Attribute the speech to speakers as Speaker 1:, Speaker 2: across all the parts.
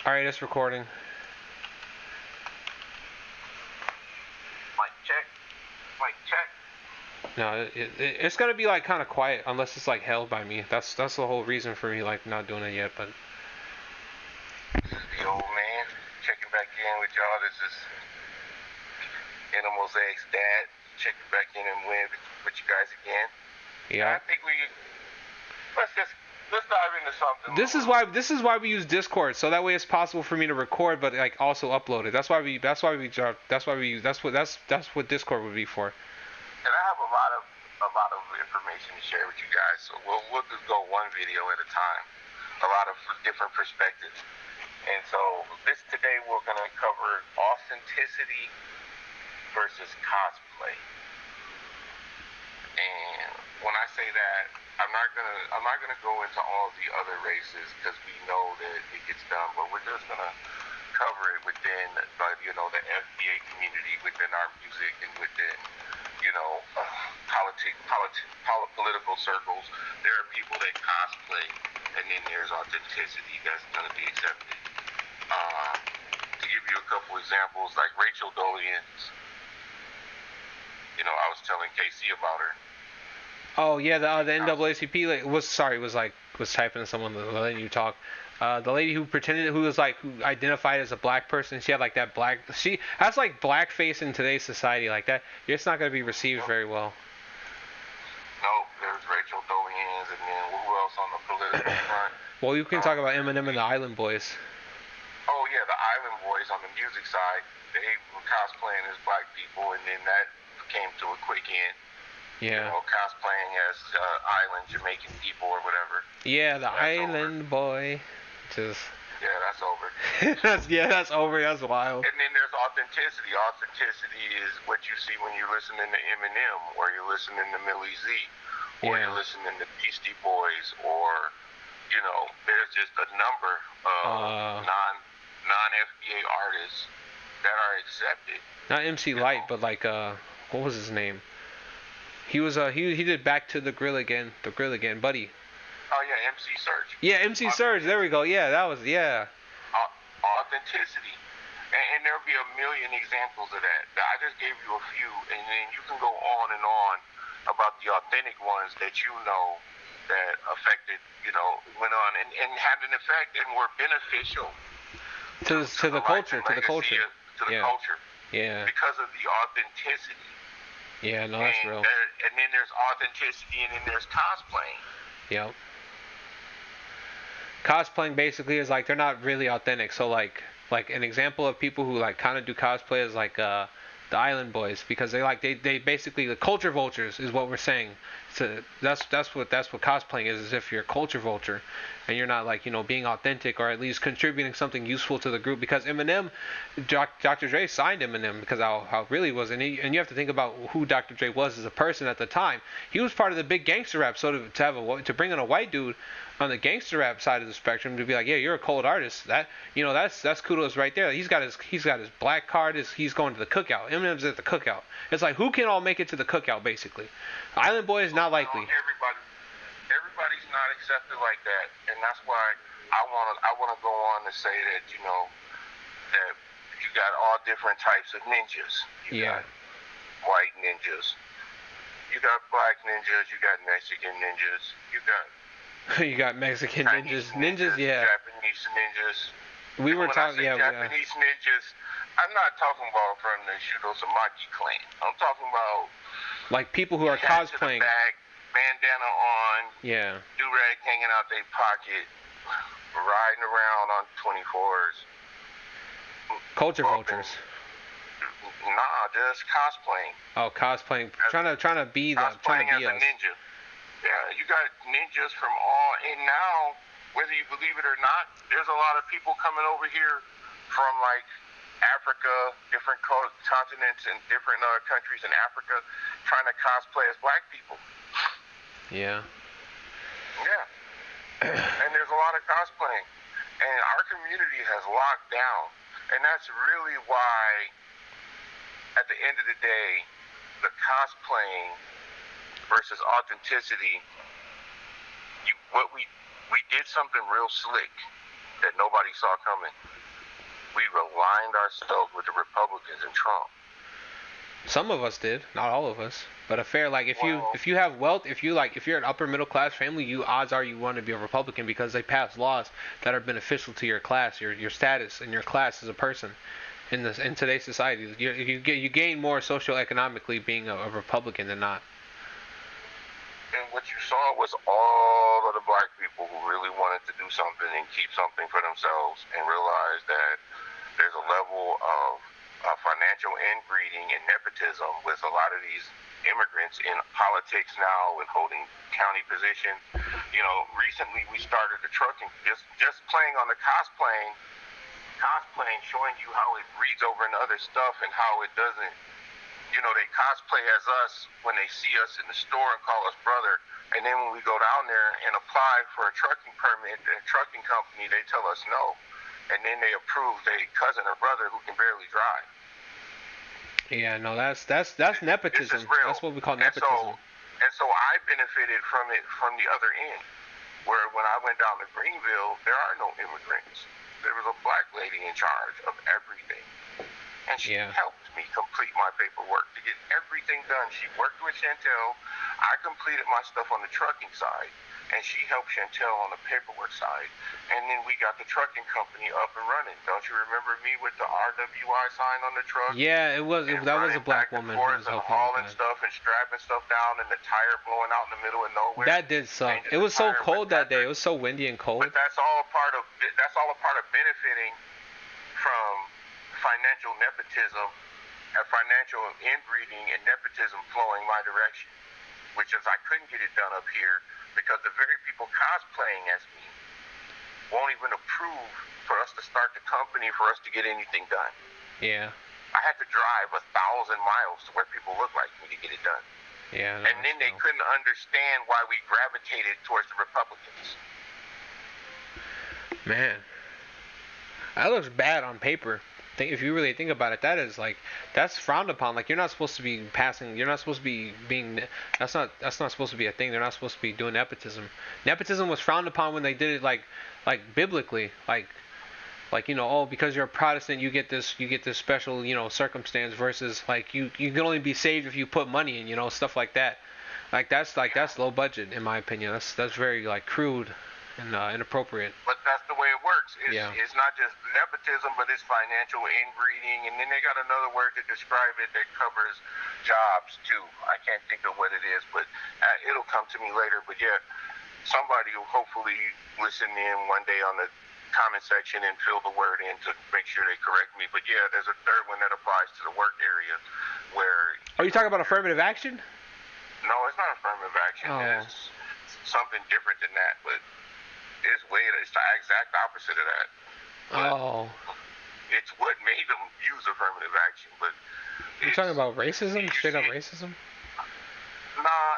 Speaker 1: Alright, it's recording.
Speaker 2: Mic check. Mic check.
Speaker 1: No, it's gonna be like kind of quiet unless it's like held by me. That's the whole reason for me like not doing it yet. But
Speaker 2: This is the old man checking back in with y'all. This is Mosaic's dad checking back in and with you guys again.
Speaker 1: yeah,
Speaker 2: I think let's dive into something.
Speaker 1: this is why we use Discord, so that way it's possible for me to record, but like also upload it. That's what Discord would be for.
Speaker 2: And I have a lot of information to share with you guys. So we'll just go one video at a time. A lot of different perspectives. And so today we're gonna cover authenticity versus cosplay. And when I say that, I'm not gonna go into all the other races because we know that it gets done, but we're just gonna cover it within the FBA community, within our music, and within political circles. There are people that cosplay, and then there's authenticity that's gonna be accepted. To give you a couple examples, like Rachel Dolezal's. I was telling Casey about her.
Speaker 1: Oh yeah, the NAACP was typing to someone letting you talk. The lady who identified as a black person, she had like that she has like blackface in today's society like that. It's not going to be received very well.
Speaker 2: No, there's Rachel Dolezal's, and then who else on the political front?
Speaker 1: Well, you can talk about Eminem and the Island Boys.
Speaker 2: Oh yeah, the Island Boys on the music side, they were cosplaying as black people, and then that came to a quick end.
Speaker 1: Yeah.
Speaker 2: Cosplaying as island Jamaican people or whatever.
Speaker 1: Yeah, the Island Boy.
Speaker 2: Yeah, that's over.
Speaker 1: that's over. That's wild.
Speaker 2: And then there's authenticity. Authenticity is what you see when you're listening to Eminem, or you're listening to Millie Z, or you're listening to Beastie Boys, or there's just a number of non-FBA artists that are accepted.
Speaker 1: Not MC Lyte, but like what was his name? He was he did Back to the Grill Again, Buddy.
Speaker 2: Oh yeah, MC Surge.
Speaker 1: Yeah, MC Surge. There we go. Yeah, that was
Speaker 2: authenticity. And there'll be a million examples of that. I just gave you a few, and then you can go on and on about the authentic ones that that affected, went on and had an effect and were beneficial
Speaker 1: to the culture, to the culture. Yeah.
Speaker 2: Because of the authenticity.
Speaker 1: Yeah, no, that's real.
Speaker 2: And then there's authenticity, and then there's cosplaying.
Speaker 1: Yep. Cosplaying basically is like they're not really authentic. So like an example of people who like kind of do cosplay is like the Island Boys, because they basically, the culture vultures is what we're saying. So that's what cosplaying is if you're a culture vulture and you're not being authentic or at least contributing something useful to the group. Because Eminem, Dr. Dre signed Eminem because how it really was, and you have to think about who Dr. Dre was as a person at the time. He was part of the big gangster rap, so to bring in a white dude on the gangster rap side of the spectrum to be like, yeah, you're a cold artist. That's kudos right there. He's got his black card. He's going to the cookout. Eminem's at the cookout. It's like, who can all make it to the cookout basically? Island Boy is not likely.
Speaker 2: Everybody's not accepted like that, and that's why I want to go on to say that that you got all different types of ninjas. You got white ninjas. You got black ninjas. You got Mexican ninjas. You got
Speaker 1: Mexican
Speaker 2: Chinese
Speaker 1: ninjas, yeah.
Speaker 2: Japanese ninjas.
Speaker 1: We were talking,
Speaker 2: Japanese ninjas. I'm not talking about from the Shudo Samaki clan. I'm talking about
Speaker 1: like people who are cosplaying.
Speaker 2: Bandana on.
Speaker 1: Yeah.
Speaker 2: Do-rag hanging out their pocket, riding around on 24s.
Speaker 1: Culture vultures.
Speaker 2: Nah, just cosplaying.
Speaker 1: Oh, cosplaying. Trying to be
Speaker 2: as a ninja. Yeah, you got ninjas from and now, whether you believe it or not, there's a lot of people coming over here from like Africa, different continents and different countries in Africa, trying to cosplay as black people.
Speaker 1: Yeah.
Speaker 2: Yeah. And there's a lot of cosplaying. And our community has locked down. And that's really why, at the end of the day, the cosplaying versus authenticity, we did something real slick that nobody saw coming. we aligned ourselves with the Republicans and Trump.
Speaker 1: Some of us did, not all of us. But a fair, like, if you have wealth, if you're an upper middle class family, odds are you want to be a Republican because they pass laws that are beneficial to your class, your status, and your class as a person in today's society. You gain more socioeconomically being a Republican than not.
Speaker 2: And what you saw was all of the black people who really wanted to do something and keep something for themselves and realize that there's a level of financial inbreeding and nepotism with a lot of these immigrants in politics now and holding county positions. You know, recently we started the trucking, just playing on the cosplaying, showing you how it reads over into other stuff and how it doesn't. You know, they cosplay as us when they see us in the store and call us brother. And then when we go down there and apply for a trucking permit, the trucking company, they tell us no. And then they approve their cousin or brother who can barely drive.
Speaker 1: Yeah, no, that's nepotism. That's what we call nepotism.
Speaker 2: And so I benefited from it from the other end, where when I went down to Greenville, there are no immigrants. There was a black lady in charge of everything. And she helped me complete my paperwork to get everything done. She worked with Chantel. I completed my stuff on the trucking side, and she helped Chantel on the paperwork side. And then we got the trucking company up and running. Don't you remember me with the RWI sign on the truck?
Speaker 1: Yeah, that was a black woman who was helping
Speaker 2: hauling stuff and strapping stuff down, and the tire blowing out in the middle of nowhere.
Speaker 1: That did suck. It was so cold that day. It was so windy and cold.
Speaker 2: But that's all a part of benefiting from financial nepotism, financial inbreeding and nepotism flowing my direction, which is I couldn't get it done up here because the very people cosplaying as me won't even approve for us to start the company for us to get anything done.
Speaker 1: Yeah.
Speaker 2: I had to drive 1,000 miles to where people look like me to get it done.
Speaker 1: Yeah.
Speaker 2: And then they couldn't understand why we gravitated towards the Republicans.
Speaker 1: Man, that looks bad on paper. If you really think about it, that's frowned upon. Like, you're not supposed to be you're not supposed to be being, that's not supposed to be a thing. They're not supposed to be doing nepotism. Nepotism was frowned upon when they did it like biblically, like because you're a Protestant, you get this special, circumstance versus like you can only be saved if you put money in, stuff like that. That's low budget in my opinion. That's very crude and inappropriate.
Speaker 2: But that's the way it works. It's not just nepotism, but it's financial inbreeding, and then they got another word to describe it that covers jobs too. I can't think of what it is, but it'll come to me later. But yeah, somebody will hopefully listen in one day on the comment section and fill the word in to make sure they correct me. But yeah, there's a third one that applies to the work area where...
Speaker 1: Are you talking about affirmative action?
Speaker 2: No, it's not affirmative action.
Speaker 1: Oh.
Speaker 2: It's something different than that, but it's the exact opposite of that. But it's what made them use affirmative action, but...
Speaker 1: You're talking about racism? Straight up racism?
Speaker 2: Nah,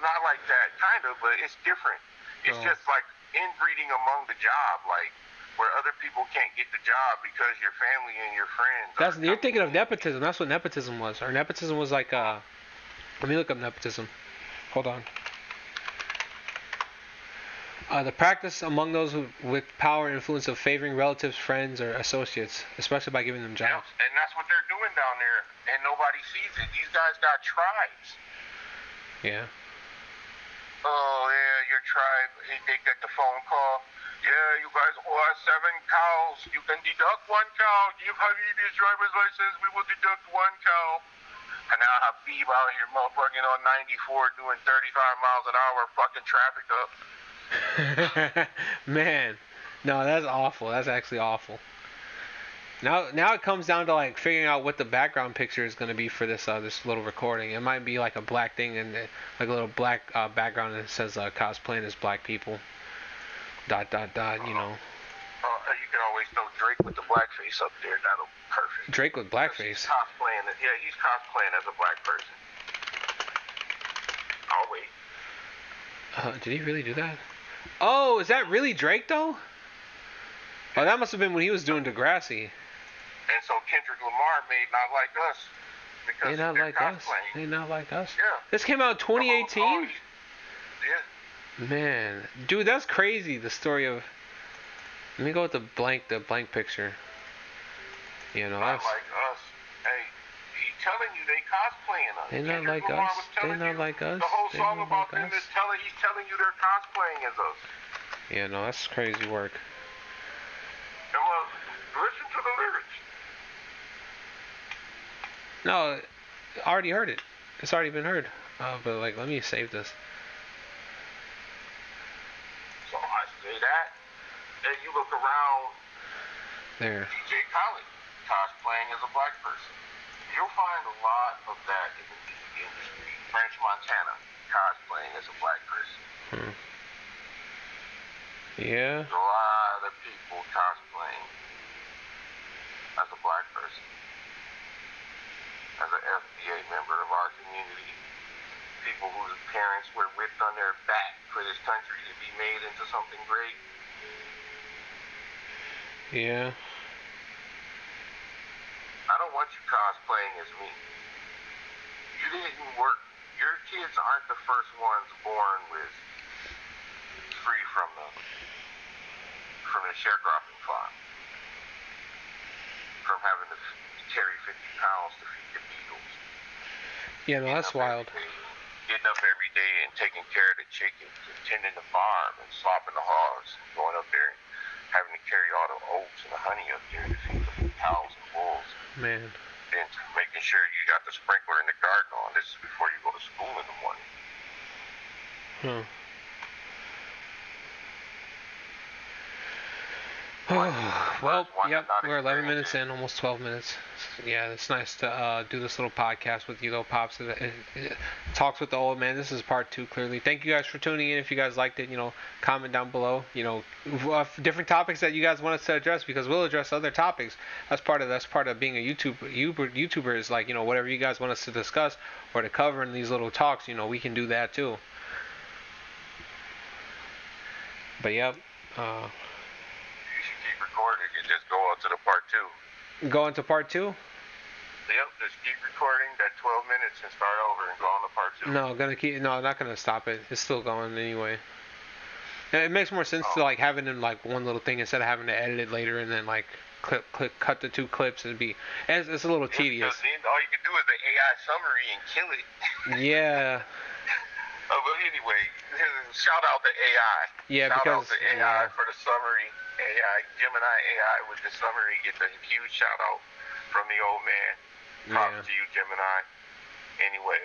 Speaker 2: not like that, kind of, but it's different. It's just like inbreeding among the job, like where other people can't get the job because your family and your friends.
Speaker 1: You're thinking of nepotism. That's what nepotism was. Or nepotism was like let me look up nepotism. Hold on. The practice among those with power and influence of favoring relatives, friends, or associates, especially by giving them jobs.
Speaker 2: Yep, and that's what they're doing down there, and nobody sees it. These guys got tribes.
Speaker 1: Yeah.
Speaker 2: Oh, yeah, your tribe, they get the phone call. Yeah, you guys owe us 7 cows. You can deduct 1 cow. Give Habib's driver's license. We will deduct 1 cow. And now Habib out here motherfucking on 94 doing 35 miles an hour, fucking traffic up.
Speaker 1: Man, no, that's awful. That's actually awful. Now it comes down to figuring out what the background picture is going to be for this little recording. It might be like a black thing and like a little black background that says cosplaying as black people. ... You
Speaker 2: can always throw Drake with the blackface up there. That'll be perfect.
Speaker 1: Drake with blackface.
Speaker 2: He's cosplaying as a black person. I'll wait.
Speaker 1: Did he really do that? Oh, is that really Drake though? Oh, that must have been when he was doing Degrassi.
Speaker 2: And so Kendrick Lamar made Not Like Us. Because
Speaker 1: They not like us.
Speaker 2: Yeah.
Speaker 1: This came out in 2018?
Speaker 2: Yeah.
Speaker 1: Man, dude, that's crazy. The story of... Let me go with the blank picture. You know,
Speaker 2: Not
Speaker 1: that's.
Speaker 2: like us. Hey, he's telling you they cosplaying us.
Speaker 1: They not
Speaker 2: Kendrick
Speaker 1: like
Speaker 2: Lamar
Speaker 1: us.
Speaker 2: was
Speaker 1: They
Speaker 2: telling
Speaker 1: not
Speaker 2: you
Speaker 1: like us.
Speaker 2: the whole
Speaker 1: They
Speaker 2: song
Speaker 1: not
Speaker 2: about
Speaker 1: like
Speaker 2: them
Speaker 1: us.
Speaker 2: is he's telling you they're cosplaying as us.
Speaker 1: You know, that's crazy work.
Speaker 2: And well, listen to the lyrics.
Speaker 1: No, I already heard it. It's already been heard. But like, let me save this.
Speaker 2: So I say that, and you look around.
Speaker 1: There.
Speaker 2: DJ Khaled cosplaying as a black person. You'll find a lot of that in the music industry. French Montana cosplaying as a black person.
Speaker 1: Yeah.
Speaker 2: There's a lot of people cosplaying as a black person. As an FBA member of our community. People whose parents were whipped on their back for this country to be made into something great.
Speaker 1: Yeah.
Speaker 2: I don't want you cosplaying as me. You didn't work. Your kids aren't the first ones born with free from the sharecropping farm. From having to carry 50 pounds to feed the beetles.
Speaker 1: Yeah, no, that's wild.
Speaker 2: Getting up every day and taking care of the chickens and tending the farm and slopping the hogs. Going up there and having to carry all the oats and the honey up there to feed the cows and bulls.
Speaker 1: Man.
Speaker 2: And making sure you got the sprinkler in the garden on. This is before you go to school in the morning.
Speaker 1: Well, yep, we're 11 minutes in, almost 12 minutes. Yeah, it's nice to do this little podcast with you, though, Pops. It talks with the old man. This is part 2, clearly. Thank you guys for tuning in. If you guys liked it, comment down below. Different topics that you guys want us to address, because we'll address other topics. That's part of being a YouTuber is like, whatever you guys want us to discuss or to cover in these little talks, we can do that too. But yep.
Speaker 2: Recording and just go on to the part 2.
Speaker 1: Go into part 2?
Speaker 2: Yep, just keep recording that 12 minutes and start over and go on to part 2.
Speaker 1: No, I'm not gonna stop it. It's still going anyway. It makes more sense to like have it in like one little thing instead of having to edit it later and then like cut the 2 clips and it's a little tedious.
Speaker 2: Because then all you can do is the AI summary and kill it.
Speaker 1: Yeah.
Speaker 2: But anyway, shout out to AI.
Speaker 1: Yeah,
Speaker 2: shout
Speaker 1: because
Speaker 2: out to AI for the summary. AI, Gemini AI with the summary gets a huge shout out from the old man. Props to you, Gemini. Anyway,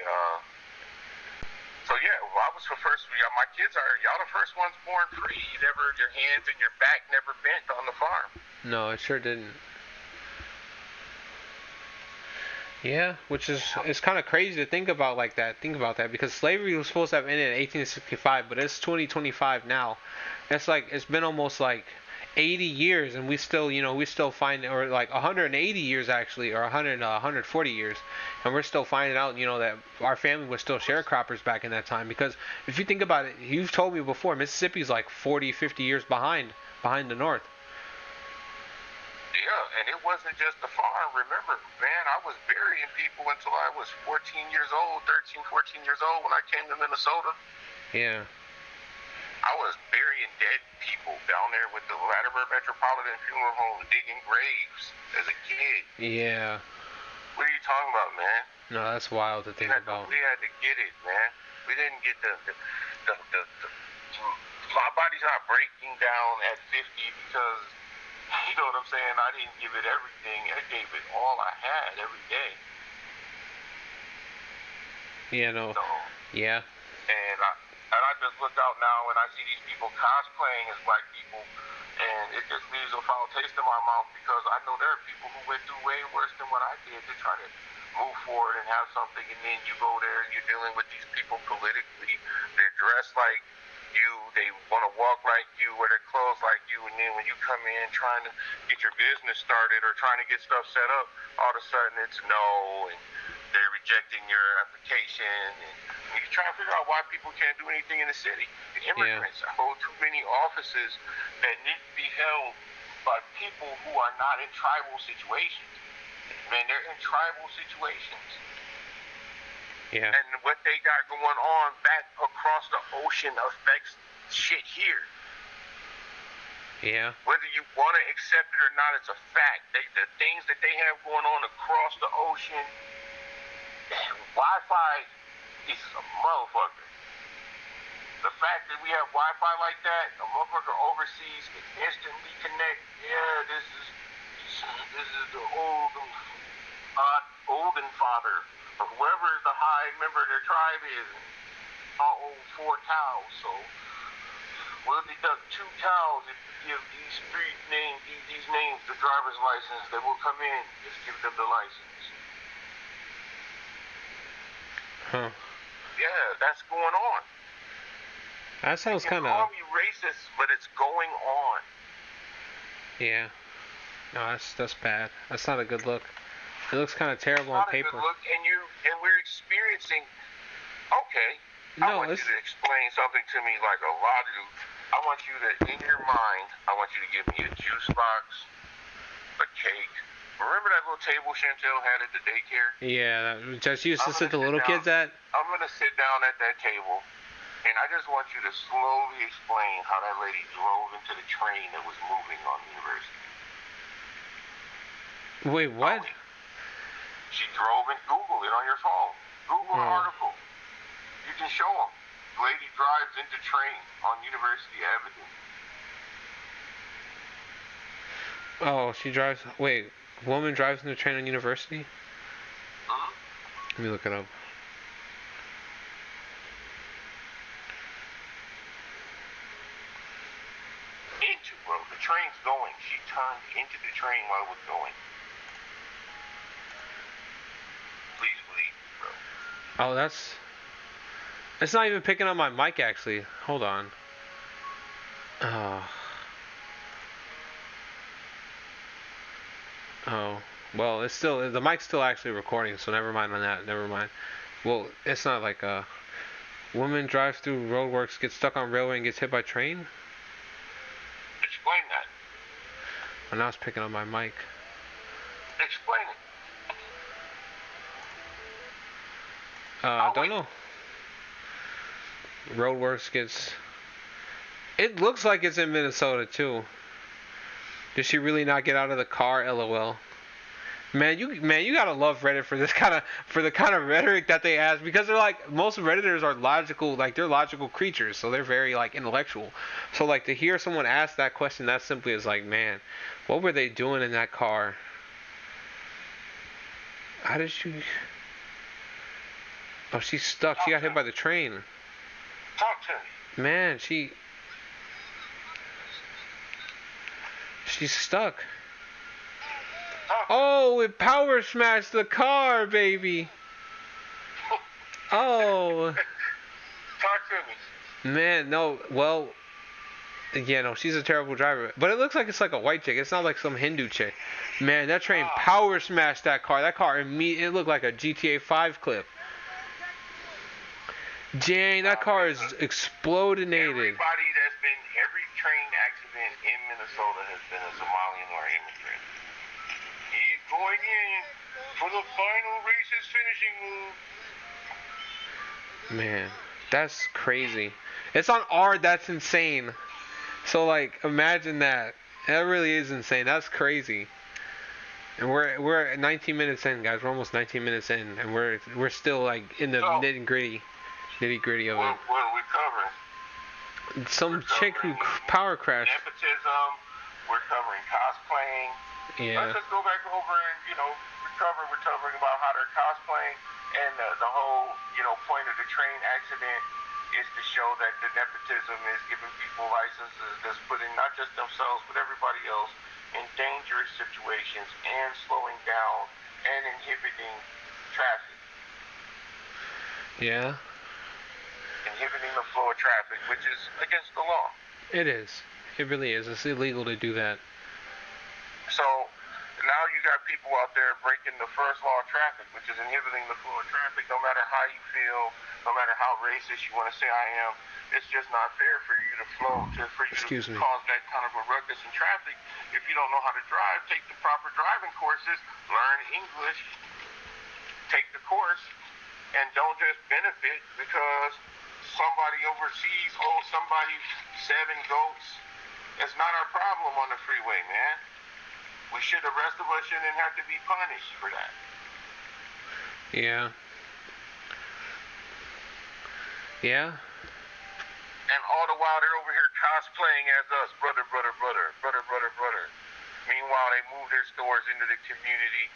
Speaker 2: so yeah, well, I was the first. My kids y'all the first ones born free. Your hands and your back never bent on the farm.
Speaker 1: No, it sure didn't. Yeah, which is it's kind of crazy to think about like that. Think about that, because slavery was supposed to have ended in 1865, but it's 2025 now. It's like it's been almost like 80 years, and we still find, or like 180 years actually, or 140 years, and we're still finding out, that our family was still sharecroppers back in that time. Because if you think about it, you've told me before, Mississippi's like 40, 50 years behind the North.
Speaker 2: Yeah, and it wasn't just the farm. Remember, man, I was burying people until I was 14 years old, 13, 14 years old when I came to Minnesota.
Speaker 1: Yeah.
Speaker 2: I was burying dead people down there with the Latimer Metropolitan Funeral Home, digging graves as a kid.
Speaker 1: Yeah.
Speaker 2: What are you talking about, man?
Speaker 1: No, that's wild to think about.
Speaker 2: We had to get it, man. We didn't get the my body's not breaking down at 50 because, you know what I'm saying, I didn't give it everything. I gave it all I had every day.
Speaker 1: Yeah, no.
Speaker 2: So,
Speaker 1: yeah.
Speaker 2: And I just look out now and I see these people cosplaying as black people, and it just leaves a foul taste in my mouth, because I know there are people who went through way worse than what I did to try to move forward and have something, and then you go there and you're dealing with these people politically. They're dressed like you, they want to walk like you, wear their clothes like you, and then when you come in trying to get your business started or trying to get stuff set up, all of a sudden it's no, and they're rejecting your application, and you're trying to figure out why people can't do anything in the city. The immigrants hold too many offices that need to be held by people who are not in tribal situations. Man, they're in tribal situations.
Speaker 1: Yeah.
Speaker 2: And what they got going on back across the ocean affects shit here.
Speaker 1: Yeah.
Speaker 2: Whether you want to accept it or not, it's a fact. The things that they have going on across the ocean, Wi-Fi is a motherfucker. The fact that we have Wi-Fi like that, a motherfucker overseas can instantly connect. Yeah, this is the olden father, or whoever the high member of their tribe is. I'll own 4 cows, so we'll deduct 2 cows if you give these names the driver's license. They will come in. Just give them the license.
Speaker 1: Huh.
Speaker 2: Yeah, that's going on.
Speaker 1: That sounds kind of.
Speaker 2: Call me racist, but it's going on.
Speaker 1: Yeah. No, that's bad. That's not a good look. It looks kind of terrible on paper.
Speaker 2: It's not a good look, and we're experiencing. Okay, I want you to explain something to me like a lot of. I want you to, in your mind, I want you to give me a juice box, a cake. Remember that little table Chantel had at the daycare?
Speaker 1: Yeah, that just used to sit the little kids at.
Speaker 2: I'm gonna sit down at that table. And I just want you to slowly explain how that lady drove into the train that was moving on the university.
Speaker 1: Wait, what?
Speaker 2: She drove and Google it on your phone. Google the article. You can show them. Lady drives into train on University Avenue.
Speaker 1: Oh, she drives. Wait, woman drives into train on University? Let me look it up.
Speaker 2: Bro, the train's going. She turned into the train while it was going. Please believe me, bro.
Speaker 1: Oh, it's not even picking up my mic, actually. Hold on. Oh. Well, the mic's still actually recording, so never mind on that. Never mind. Well, it's not like a woman drives through roadworks, gets stuck on railway, and gets hit by train?
Speaker 2: Explain that.
Speaker 1: And now it's picking up my mic.
Speaker 2: Explain it.
Speaker 1: I don't know. Roadworks gets. It looks like it's in Minnesota too. Did she really not get out of the car? LOL. Man, you gotta love Reddit for the kind of rhetoric that they ask, because they're like, most Redditors are logical, like they're logical creatures, so they're very like intellectual. So like to hear someone ask that question that simply is like, man, what were they doing in that car? How did she? Oh, she's stuck. She got hit by the train.
Speaker 2: Talk to me.
Speaker 1: Man, she's stuck. Oh, it power smashed the car, baby. Oh.
Speaker 2: Talk to me.
Speaker 1: Man, no. Well, yeah, no, she's a terrible driver. But it looks like it's like a white chick. It's not like some Hindu chick. Man, that train power smashed that car. That car, it looked like a GTA 5 clip. Dang, that car is explodinated.
Speaker 2: Every train accident in Minnesota has been a Somalian or immigrant. He's going in for the final racist finishing move.
Speaker 1: Man, that's crazy. It's on R. That's insane. So like, imagine that. That really is insane. That's crazy. And we're at 19 minutes in, guys. We're almost 19 minutes in, and we're still like in the nitty gritty of it.
Speaker 2: What are we covering?
Speaker 1: Some chick who power crashed.
Speaker 2: Nepotism. We're covering cosplaying.
Speaker 1: Yeah.
Speaker 2: Let's just go back over and we're covering about how they're cosplaying, and the whole point of the train accident is to show that the nepotism is giving people licenses that's putting not just themselves but everybody else in dangerous situations and slowing down and inhibiting traffic.
Speaker 1: Yeah.
Speaker 2: Inhibiting the flow of traffic, which is against the law.
Speaker 1: It is. It really is. It's illegal to do that.
Speaker 2: So now you got people out there breaking the first law of traffic, which is inhibiting the flow of traffic. No matter how you feel, no matter how racist you want to say I am, it's just not fair for you to cause that kind of a ruckus in traffic if you don't know how to drive. Take the proper driving courses, learn English, take the course, and don't just benefit because somebody overseas owes somebody 7 goats It's not our problem on the freeway, man. The rest of us shouldn't have to be punished for that.
Speaker 1: Yeah. Yeah.
Speaker 2: And all the while they're over here cosplaying as us, brother. Meanwhile, they move their stores into the community.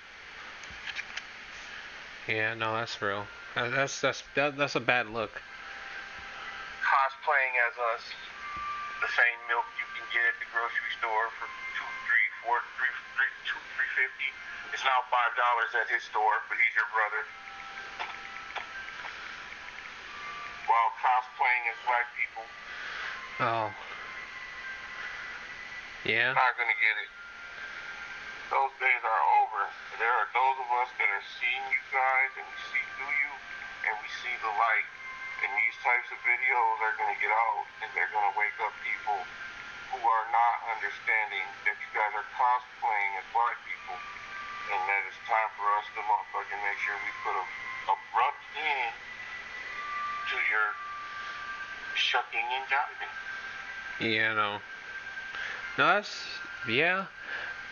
Speaker 1: Yeah, no, that's real. That's a bad look.
Speaker 2: Cosplaying as us, the same milk you can get at the grocery store for $3.50. It's now $5 at his store, but he's your brother. While cosplaying as black people.
Speaker 1: Oh. Yeah.
Speaker 2: Not gonna get it. Those days are over. There are those of us that are seeing you guys, and we see through you, and we see the light. And these types of videos are gonna get out, and they're gonna wake up people who are not understanding that you guys are cosplaying as black people, and that it's time for us to motherfucking make sure we put a abrupt end to your shucking and jiving.
Speaker 1: Yeah, no. No, that's, yeah.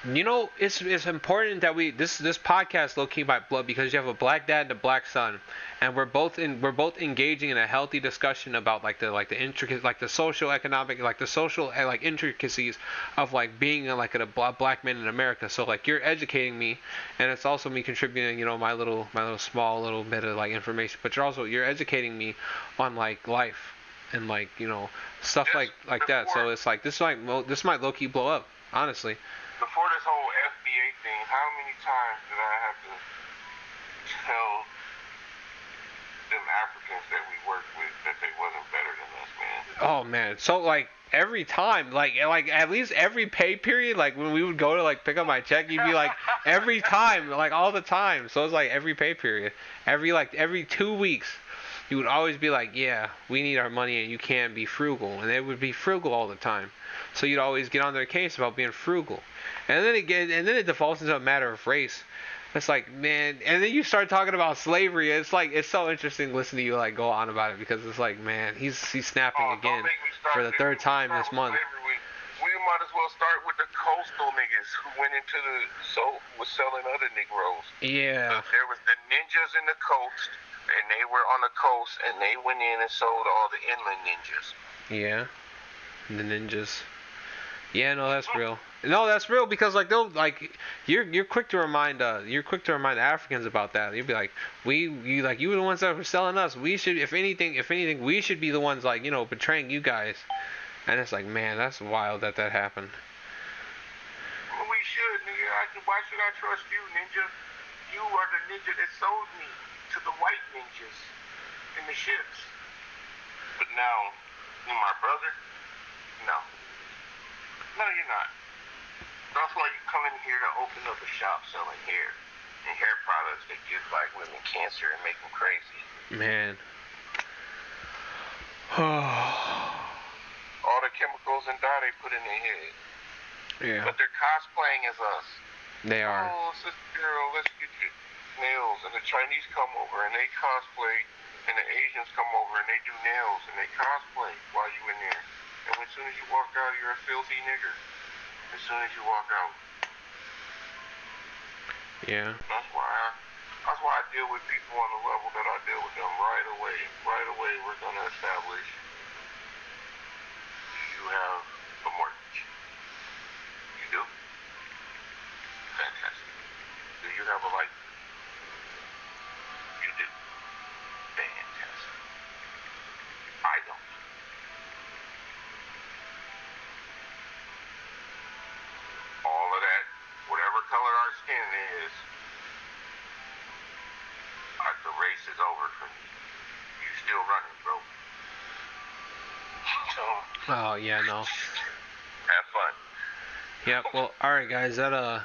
Speaker 1: You know, it's important that this podcast low key might blow because you have a black dad and a black son, and we're both engaging in a healthy discussion about like the intricate, like the social economic, like the social like intricacies of like being like a black man in America. So like you're educating me, and it's also me contributing, you know, my little small little bit of like information. But you're educating me on like life and like, you know, stuff like that. So it's like this might low key blow up, honestly.
Speaker 2: Before this whole FBA thing, how many times did I have to tell them Africans that we worked with that they wasn't better than us, man?
Speaker 1: Oh man, so like every time, like at least every pay period, like when we would go to like pick up my check, you'd be like every time, like all the time. So it's like every pay period, every 2 weeks, you would always be like, yeah, we need our money and you can't be frugal, and they would be frugal all the time. So you'd always get on their case about being frugal. And then it defaults into a matter of race. It's like, man, and then you start talking about slavery. It's like, it's so interesting listening to you like go on about it because it's like, man, he's snapping again for the third time this month.
Speaker 2: We might as well start with the coastal niggas who went into was selling other Negroes.
Speaker 1: Yeah.
Speaker 2: There was the ninjas in the coast, and they were on the coast, and they went in and sold all the inland ninjas.
Speaker 1: Yeah. The ninjas. Yeah, no, that's real. No, that's real because like they'll like you're quick to remind the Africans about that. You'll be like, you were the ones that were selling us. We should, if anything, we should be the ones like, you know, betraying you guys. And it's like, man, that's wild that happened.
Speaker 2: Well, we should, nigga. Why should I trust you, ninja? You are the ninja that sold me to the white ninjas in the ships. But now, you're my brother? No. No, you're not. That's why you come in here to open up a shop selling hair and hair products that give black women cancer and make them crazy.
Speaker 1: Man.
Speaker 2: All the chemicals and dye they put in their head.
Speaker 1: Yeah.
Speaker 2: But they're cosplaying as us.
Speaker 1: They are.
Speaker 2: Oh, sister girl, let's get your nails. And the Chinese come over and they cosplay, and the Asians come over and they do nails and they cosplay while you in there. And as soon as you walk out, you're a filthy nigger. As soon as you walk out.
Speaker 1: Yeah.
Speaker 2: That's why I deal with people on the level that I deal with them right away. Right away, we're going to establish you have a mortgage. You do? Fantastic. Do you have a license? You do. Fantastic. I don't. All of that, whatever color our skin is, the race is over for me. You still running, bro. So,
Speaker 1: Oh yeah, no.
Speaker 2: Have fun.
Speaker 1: Yeah. Well, all right, guys. That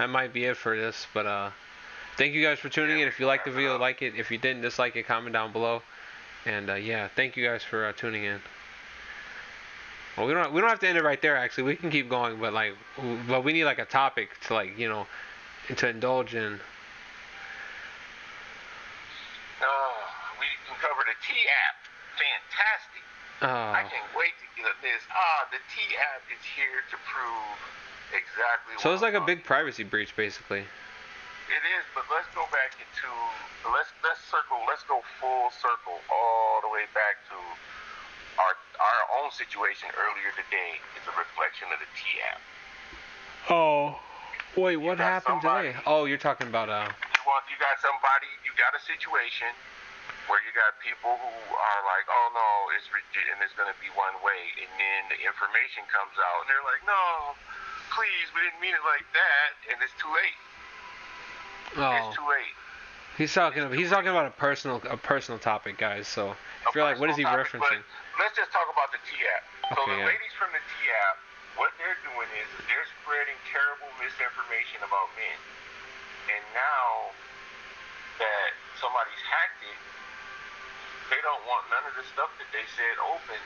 Speaker 1: might be it for this. But thank you guys for tuning in. If you liked the video, like it. If you didn't dislike it, comment down below. And yeah, thank you guys for tuning in. Well, we don't have to end it right there. Actually, we can keep going, but we need like a topic to like, you know, to indulge in.
Speaker 2: We can cover the T app. Fantastic. I can't wait to get this. The T-app is here to prove exactly
Speaker 1: So
Speaker 2: what
Speaker 1: it's like a big privacy breach, basically.
Speaker 2: It is, but let's go back into let's go full circle all the way back to our own situation earlier today. It's a reflection of the T-app.
Speaker 1: Oh, wait, what happened today? Oh, you're talking about
Speaker 2: You got a situation where you got people who are like, oh no, it's going to be one way, and then the information comes out, and they're like, no, please, we didn't mean it like that, and it's too late.
Speaker 1: Oh.
Speaker 2: It's too late.
Speaker 1: He's talking about a personal topic, guys. So if you're like, what is he referencing?
Speaker 2: Let's just talk about the T-app. So
Speaker 1: Okay,
Speaker 2: the ladies from the T-app, what they're doing is they're spreading terrible misinformation about men. And now that somebody's hacked it, they don't want none of the stuff that they said open.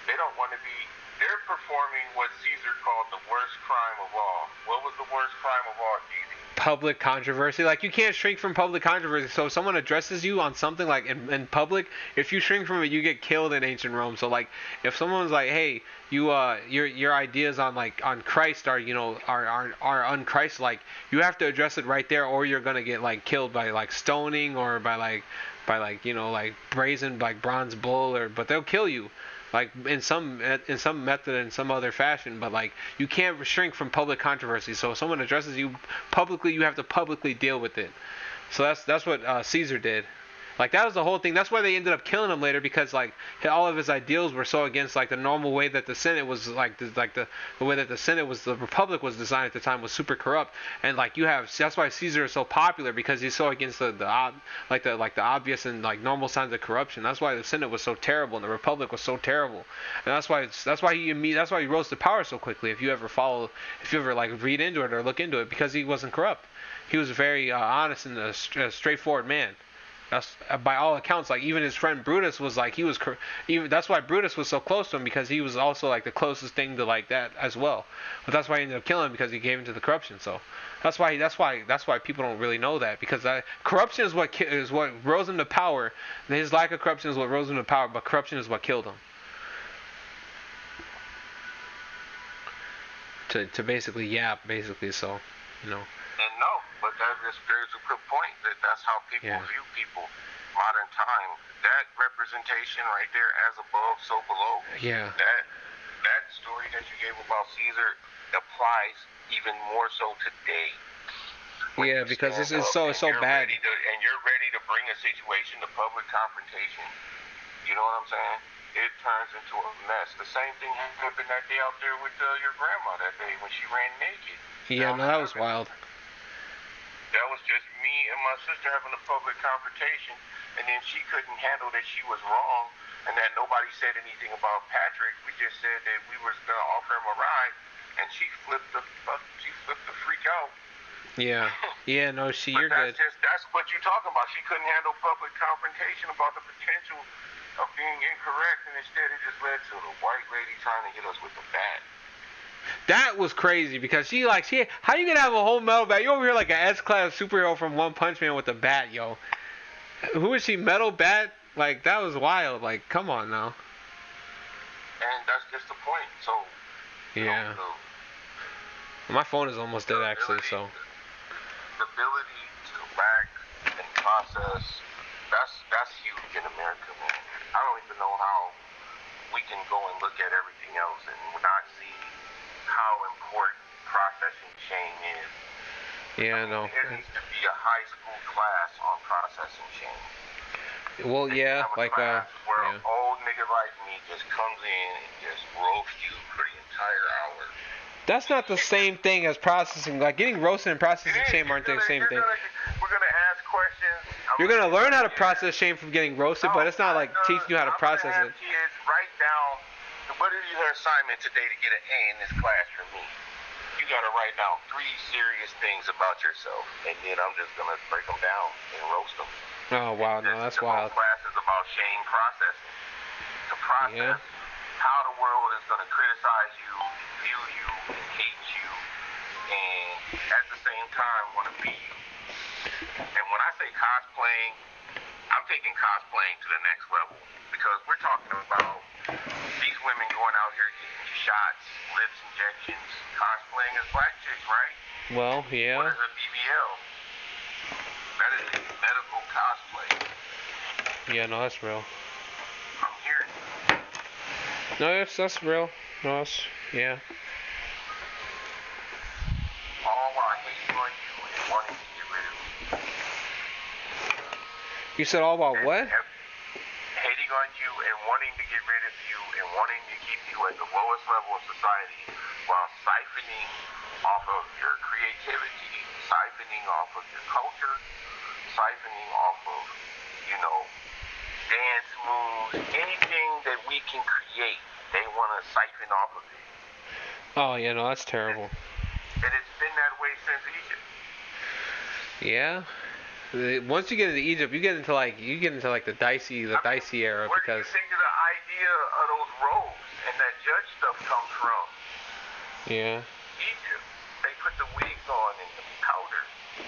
Speaker 2: They don't want to be. They're performing what Caesar called the worst crime of all. What was the worst crime of all, Jeezy?
Speaker 1: Public controversy. Like, you can't shrink from public controversy. So if someone addresses you on something like in public, if you shrink from it, you get killed in ancient Rome. So like, if someone's like, hey, your ideas on Christ are unchrist-like, you have to address it right there, or you're gonna get like killed by like stoning or by brazen bronze bull, but they'll kill you. Like in some method, in some other fashion, but like you can't shrink from public controversy. So if someone addresses you publicly, you have to publicly deal with it. So that's what Caesar did. Like that was the whole thing. That's why they ended up killing him later, because like all of his ideals were so against like the normal way that the Senate was the way that the Republic was designed at the time was super corrupt. And like that's why Caesar is so popular, because he's so against the obvious and like normal signs of corruption. That's why the Senate was so terrible and the Republic was so terrible. And that's why he rose to power so quickly. If you ever like read into it or look into it, because he wasn't corrupt. He was a very honest and a straightforward man. That's by all accounts. Like even his friend Brutus was like that's why Brutus was so close to him, because he was also like the closest thing to like that as well. But that's why he ended up killing him, because he gave into the corruption. So that's why people don't really know that, because corruption is what rose him to power. And his lack of corruption is what rose him to power, but corruption is what killed him. To basically so you know.
Speaker 2: And no, but there's a good point that's how people view people. Modern time, that representation right there, as above, so below.
Speaker 1: Yeah.
Speaker 2: That story that you gave about Caesar applies even more so today.
Speaker 1: Yeah, because this is so bad.
Speaker 2: And you're ready to bring a situation to public confrontation. You know what I'm saying? It turns into a mess. The same thing happened that day out there with your grandma that day when she ran naked.
Speaker 1: Yeah, no, that was wild.
Speaker 2: That was just me and my sister having a public confrontation, and then she couldn't handle that she was wrong, and that nobody said anything about Patrick. We just said that we were going to offer him a ride, and she flipped the freak out.
Speaker 1: Yeah. Yeah, no, you're good.
Speaker 2: That's what you're talking about. She couldn't handle public confrontation about the potential of being incorrect, and instead it just led to the white lady trying to hit us with the bat.
Speaker 1: That was crazy, because how you gonna have a whole metal bat? You over here like an S-class superhero from One Punch Man with a bat, yo. Who is she, metal bat? Like, that was wild. Like, come on now.
Speaker 2: And that's just the point. So,
Speaker 1: yeah. My phone is almost dead, actually, so.
Speaker 2: The ability to back and process, that's huge in America, man. I don't even know how we can go and look at everything else and not see how important processing chain is.
Speaker 1: Yeah, I know.
Speaker 2: There needs to be a high school class on processing chain.
Speaker 1: Well, yeah, like
Speaker 2: where an old nigga like me just comes in and just roasts you for the entire hour.
Speaker 1: That's not the same thing as processing. Like, getting roasted and processing shame aren't the same thing.
Speaker 2: We're gonna ask questions.
Speaker 1: You're gonna learn how to process shame from getting roasted, but it's not like teaching you how to process it.
Speaker 2: Kids write down, what is your assignment today to get an A in this class from me? You gotta write down 3 serious things about yourself, and then I'm just gonna break them down and roast them.
Speaker 1: Oh wow, no, that's wild.
Speaker 2: The whole class is about shame processing. To process how the world is gonna criticize you, view you, and hate you, and at the same time want to be you. And when I say cosplaying, I'm taking cosplaying to the next level, because we're talking about these women going out here getting shots, lips injections, cosplaying as black chicks, right?
Speaker 1: Well, yeah.
Speaker 2: What is a BBL? That is a medical cosplay.
Speaker 1: Yeah, no, that's real.
Speaker 2: I'm hearing.
Speaker 1: No, that's real. No, that's, yeah.
Speaker 2: All while hating on you and wanting to get rid of you.
Speaker 1: You said all about what?
Speaker 2: Hating on you and wanting to get rid of you and wanting to keep you at the lowest level of society while siphoning off of your creativity, siphoning off of your culture, siphoning off of, dance moves, anything that we can create, they want to siphon off of it.
Speaker 1: Oh, yeah, no, that's terrible.
Speaker 2: And it's been that way since Egypt.
Speaker 1: Yeah. Once you get into Egypt, you get into like the dicey era
Speaker 2: where
Speaker 1: because.
Speaker 2: Where do you think the idea of those robes and that judge stuff comes from?
Speaker 1: Yeah.
Speaker 2: Egypt. They put the wigs on and the powder.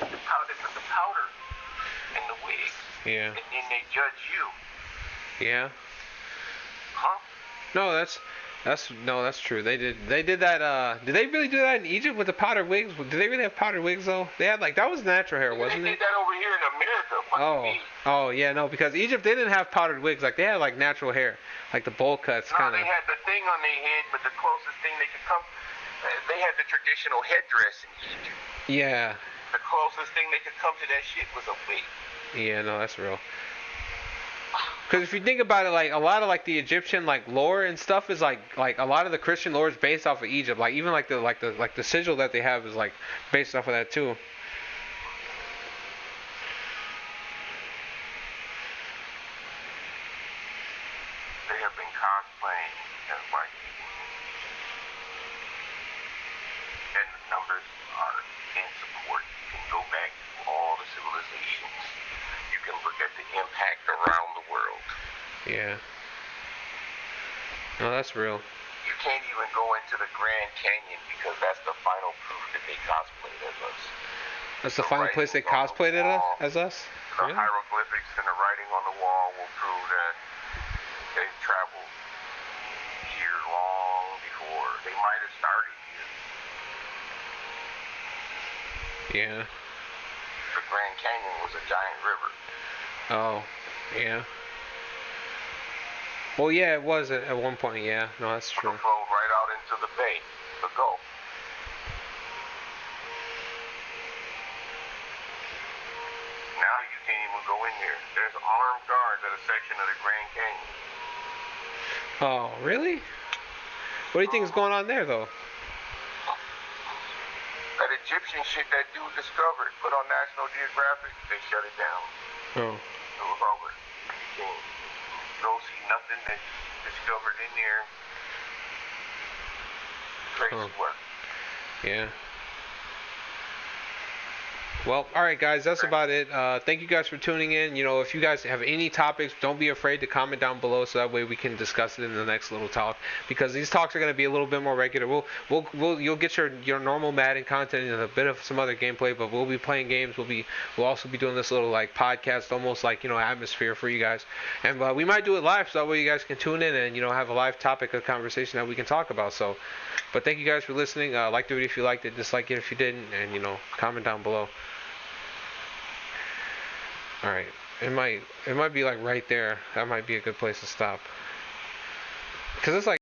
Speaker 2: They put the powder in the wigs.
Speaker 1: Yeah.
Speaker 2: And then they judge you.
Speaker 1: Yeah.
Speaker 2: Huh?
Speaker 1: No, that's true. They did that. Did they really do that in Egypt with the powdered wigs? Did they really have powdered wigs though? They had that was natural hair, wasn't it?
Speaker 2: They did that over here in America.
Speaker 1: Oh yeah, no, because Egypt they didn't have powdered wigs. Like they had like natural hair, like the bowl cuts kind of.
Speaker 2: No, they had the thing on their head, but the closest thing they could come, they had the traditional headdress in Egypt.
Speaker 1: Yeah.
Speaker 2: The closest thing they could come to that shit was a wig.
Speaker 1: Yeah, no, that's real. Because if you think about it, like a lot of like the Egyptian like lore and stuff is like a lot of the Christian lore is based off of Egypt. Like even like the sigil that they have is like based off of that too.
Speaker 2: They have been cosplaying as white people, and the numbers are in support. You can go back to all the civilizations. You can look at the impact around the world.
Speaker 1: Yeah. No, that's real.
Speaker 2: You can't even go into the Grand Canyon because that's the final proof that they cosplayed as us.
Speaker 1: That's the final place they cosplayed as us?
Speaker 2: The
Speaker 1: Really?
Speaker 2: hieroglyphics and the writing on the wall will prove that they traveled here long before. They might have started here.
Speaker 1: Yeah.
Speaker 2: The Grand Canyon was a giant river.
Speaker 1: Oh, yeah. Well, yeah, it was at one point, yeah. No, that's true.
Speaker 2: It flowed right out into the bay, the Gulf. Now you can't even go in here. There's armed guards at a section of the Grand Canyon.
Speaker 1: Oh, really? What do you think is going on there, though?
Speaker 2: That Egyptian shit that dude discovered, put on National Geographic, they shut it down.
Speaker 1: Oh.
Speaker 2: It was over. You don't see nothing that's discovered in there. Crazy work.
Speaker 1: Yeah. Well, all right, guys, that's about it. Thank you guys for tuning in. If you guys have any topics, don't be afraid to comment down below, so that way we can discuss it in the next little talk. Because these talks are going to be a little bit more regular. You'll get your normal Madden content and a bit of some other gameplay, but we'll be playing games. We'll also be doing this little like podcast, almost like atmosphere for you guys. And we might do it live, so that way you guys can tune in and have a live topic of conversation that we can talk about. So, but thank you guys for listening. Like the video if you liked it, dislike it if you didn't, and comment down below. Alright, it might be like right there. That might be a good place to stop. Because it's like